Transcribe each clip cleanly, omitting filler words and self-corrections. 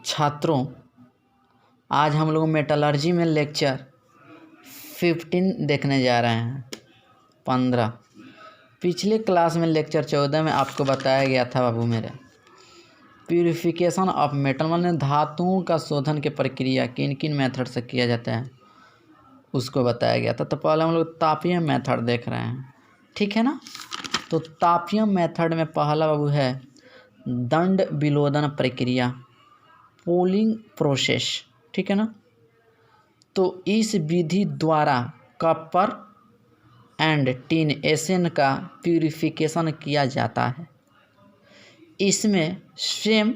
छात्रों, आज हम लोग मेटलर्जी में लेक्चर 15 देखने जा रहे हैं। 15 पिछले क्लास में लेक्चर 14 में आपको बताया गया था बाबू मेरे, प्यूरिफिकेशन ऑफ मेटल माने धातुओं का शोधन की प्रक्रिया किन किन मेथड से किया जाता है उसको बताया गया था। तो पहले हम लोग तापीय मेथड देख रहे हैं, ठीक है ना। तो तापीय मेथड में पहला बाबू है दंड विलोदन प्रक्रिया, पोलिंग प्रोसेस, ठीक है ना। तो इस विधि द्वारा कॉपर एंड टिन एसेन का प्यूरिफिकेशन किया जाता है। इसमें स्वयं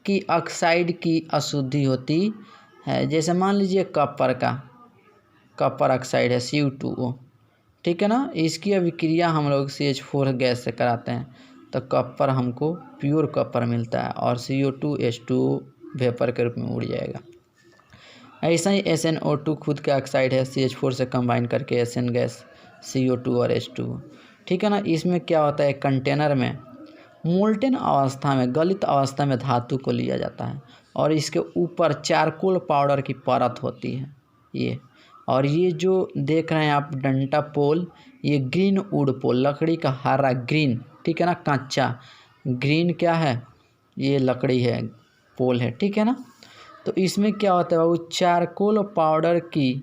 की ऑक्साइड की अशुद्धि होती है। जैसे मान लीजिए कॉपर ऑक्साइड है CU2O, ठीक है ना। इसकी अभिक्रिया हम लोग CH4 गैस से कराते हैं तो कॉपर हमको प्योर कॉपर मिलता है और CO2H2O वेपर के रूप में उड़ जाएगा। ऐसा ही SnO2 खुद का ऑक्साइड है, CH4 से कंबाइन करके SN गैस CO2 और H2O, ठीक है ना। इसमें क्या होता है, कंटेनर में मोल्टेन अवस्था में गलित अवस्था में धातु को लिया जाता है और इसके ऊपर चारकोल पाउडर की परत होती है ये। और ये जो देख रहे हैं आप डंटा पोल, ये ग्रीन वुड पोल, लकड़ी का हरा ग्रीन, ठीक है ना। कच्चा ग्रीन क्या है, ये लकड़ी है, पोल है, ठीक है ना। तो इसमें क्या होता है बाबू, चारकोल पाउडर की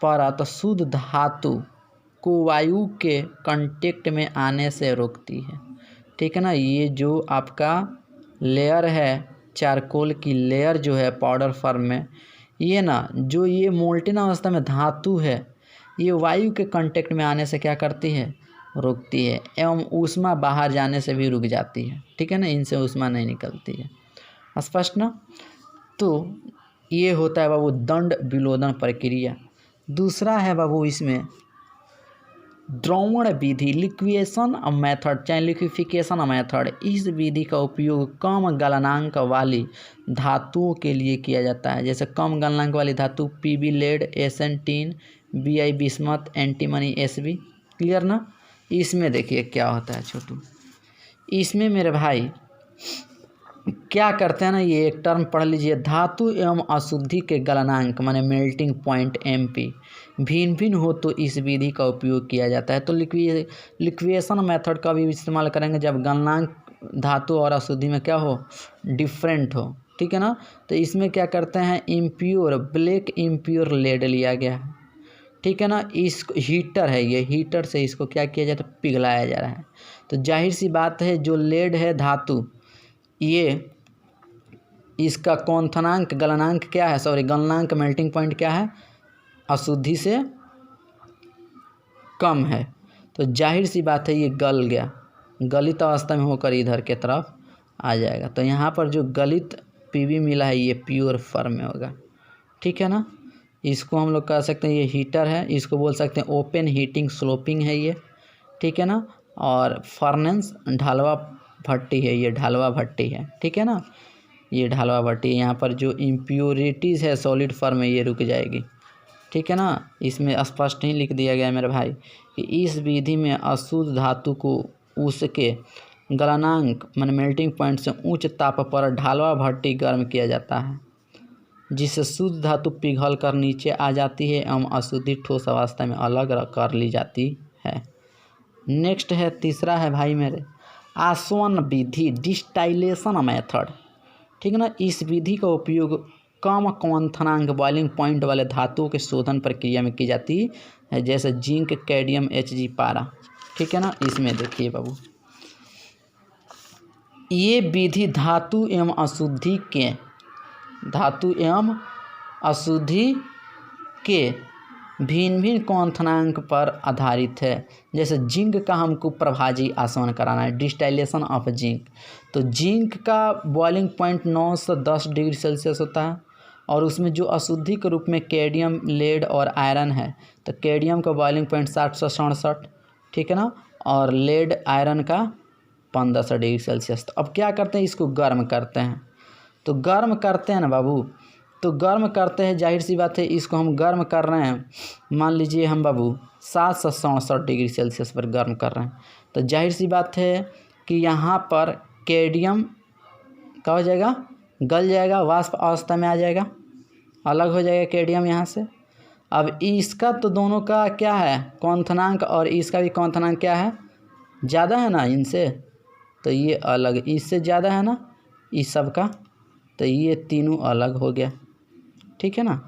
परत शुद्ध धातु को वायु के कांटेक्ट में आने से रोकती है, ठीक है ना। ये जो आपका लेयर है, चारकोल की लेयर जो है पाउडर फॉर्म में, ये ना जो ये मोल्टेन अवस्था में धातु है, ये वायु के कांटेक्ट में आने से क्या करती है, रोकती है एवं ऊष्मा बाहर जाने से भी रुक जाती है, ठीक है ना। इनसे ऊष्मा नहीं निकलती है, स्पष्ट ना। तो ये होता है बाबू दंड विलोदन प्रक्रिया। दूसरा है बाबू इसमें द्रवण विधि, लिक्विएशन मेथड चाहे लिक्विफिकेशन मेथड। इस विधि का उपयोग कम गलनांक वाली धातुओं के लिए किया जाता है। जैसे कम गलनांक वाली धातु PB lead, SN tin, BI bismuth, antimony SB, clear ना। इसमें देखिए क्या होता है छोटू, इसमें मेरे भाई क्या करते हैं ना, ये एक टर्म पढ़ लीजिए, धातु एवं अशुद्धि के गलनांक माने मेल्टिंग पॉइंट MP भिन्न भिन्न हो तो इस विधि का उपयोग किया जाता है। तो लिक्विएशन मेथड का भी इस्तेमाल करेंगे जब गलनांक धातु और अशुद्धि में क्या हो, डिफरेंट हो, ठीक है ना। तो इसमें क्या करते हैं, इम्प्योर ब्लैक इम्प्योर लेड लिया गया है, ठीक है ना। इस हीटर है, ये हीटर से इसको क्या किया जाता है, पिघलाया जा रहा है। तो जाहिर सी बात है जो लेड है धातु, ये इसका क्वथनांक गलनांक क्या है, सॉरी गलनांक मेल्टिंग पॉइंट क्या है, अशुद्धि से कम है। तो जाहिर सी बात है ये गल गया, गलित अवस्था में होकर इधर के तरफ आ जाएगा। तो यहाँ पर जो गलित PB मिला है ये प्योर फॉर्म में होगा, ठीक है ना। इसको हम लोग कह सकते हैं ये हीटर है, इसको बोल सकते हैं ओपन हीटिंग स्लोपिंग है ये, ठीक है ना। और फर्नेस ढालवा भट्टी है, ये ढालवा भट्टी है, ठीक है ना। ये ढालवा भट्टी, यहाँ पर जो इम्प्योरिटीज़ है सॉलिड फॉर्म में ये रुक जाएगी, ठीक है ना। इसमें स्पष्ट ही लिख दिया गया है मेरे भाई कि इस विधि में अशुद्ध धातु को उसके गलनांक माने मेल्टिंग पॉइंट से उच्च ताप पर ढालवा भट्टी गर्म किया जाता है, जिससे शुद्ध धातु पिघल कर नीचे आ जाती है एवं अशुद्धि ठोस अवस्था में अलग कर ली जाती है। नेक्स्ट है, तीसरा है भाई मेरे आसवन विधि, डिस्टाइलेशन मेथड, ठीक है ना। इस विधि का उपयोग कम क्वथनांक बॉइलिंग पॉइंट वाले धातुओं के शोधन प्रक्रिया में की जाती है, जैसे जिंक, कैडमियम, Hg, पारा, ठीक है ना। इसमें देखिए बाबू, ये विधि धातु एवं अशुद्धि के भिन्न भिन्न क्वथनांक पर आधारित है। जैसे जिंक का हमको प्रभाजी आसवन कराना है, डिस्टाइलेशन ऑफ जिंक। तो जिंक का बॉइलिंग पॉइंट 9 से 10 डिग्री सेल्सियस होता है और उसमें जो अशुद्धि के रूप में कैडमियम, लेड और आयरन है, तो कैडमियम का बॉइलिंग पॉइंट 60 से 67, ठीक है ना। और लेड आयरन का 1500 डिग्री सेल्सियस। तो अब क्या करते हैं, इसको गर्म करते हैं। तो गर्म करते हैं ना बाबू, तो गर्म करते हैं, जाहिर सी बात है इसको हम गर्म कर रहे हैं, मान लीजिए हम बाबू 7 से 67 डिग्री सेल्सियस पर गर्म कर रहे हैं। तो जाहिर सी बात है कि यहाँ पर कैडमियम क्या हो जाएगा, गल जाएगा, वाष्प अवस्था में आ जाएगा, अलग हो जाएगा केडियम यहाँ से। अब इसका तो दोनों का क्या है क्वथनांक, और इसका भी क्वथनांक क्या है, ज़्यादा है ना इनसे, तो ये अलग, इससे ज़्यादा है ना इस सब का, तो ये तीनों अलग हो गया, ठीक है ना।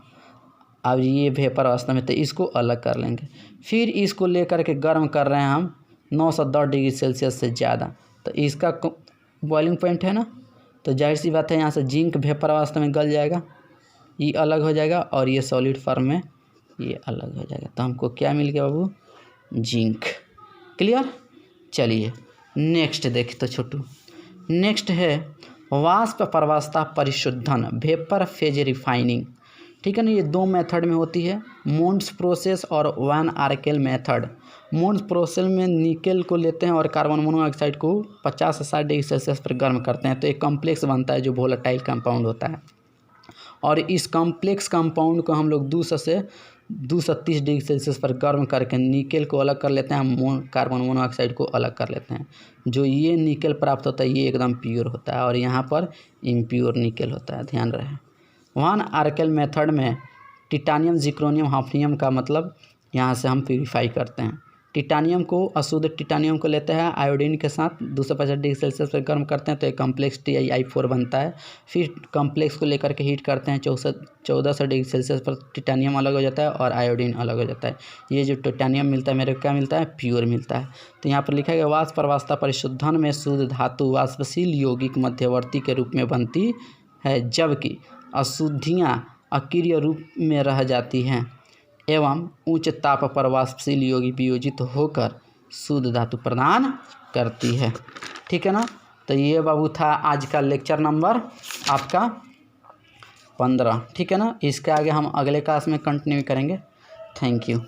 अब ये वेपर अवस्था में, तो इसको अलग कर लेंगे। फिर इसको लेकर के गर्म कर रहे हैं हम 910 डिग्री सेल्सियस से ज़्यादा, तो इसका बॉइलिंग पॉइंट है ना, तो जाहिर सी बात है यहाँ से जिंक वेपर अवस्था में गल जाएगा, ये अलग हो जाएगा, और ये सॉलिड फॉर्म में ये अलग हो जाएगा। तो हमको क्या मिल गया बाबू, जिंक। क्लियर। चलिए नेक्स्ट देख तो छोटू, नेक्स्ट है वाष्प प्रवस्था परिशुद्धन, वेपर फेज रिफाइनिंग, ठीक है ना। ये दो मेथड में होती है, मोन्स प्रोसेस और वैन आर्केल मेथड। मोन्स प्रोसेस में निकेल को लेते हैं और कार्बन मोनोऑक्साइड को 50 से 60 डिग्री सेल्सियस पर गर्म करते हैं, तो एक कॉम्प्लेक्स बनता है जो वोलेटाइल कंपाउंड होता है। और इस कॉम्प्लेक्स कंपाउंड को हम लोग 200 से 230 डिग्री सेल्सियस पर गर्म करके निकेल को अलग कर लेते हैं, कार्बन मोनोऑक्साइड को अलग कर लेते हैं। जो ये निकेल प्राप्त होता है ये एकदम प्योर होता है, और यहाँ पर इम्प्योर निकेल होता है, ध्यान रहे। वैन आर्केल मेथड में टिटानियम, जिक्रोनियम, हॉफनियम का मतलब यहाँ से हम प्यूरीफाई करते हैं। टिटानियम को, अशुद्ध टिटानियम को लेते हैं आयोडीन के साथ 250 डिग्री सेल्सियस पर गर्म करते हैं, तो एक कम्प्लेक्स TiI4 बनता है। फिर कम्प्लेक्स को लेकर के हीट करते हैं 1400 डिग्री सेल्सियस पर, टिटानियम अलग हो जाता है और आयोडीन अलग हो जाता है। ये जो टिटानियम मिलता है मेरे को क्या मिलता है, प्योर मिलता है। तो यहाँ पर लिखा गया वाष्प प्रवस्था परिशुद्धन में शुद्ध धातु वाष्पशील यौगिक मध्यवर्ती के रूप में बनती है, जबकि अशुद्धियाँ अक्रिय रूप में रह जाती हैं एवं उच्च ताप पर वाष्पशील यौगिक वियोजित होकर शुद्ध धातु प्रदान करती है, ठीक है ना। तो ये बाबू था आज का लेक्चर नंबर आपका 15, ठीक है ना। इसके आगे हम अगले क्लास में कंटिन्यू करेंगे। Thank you.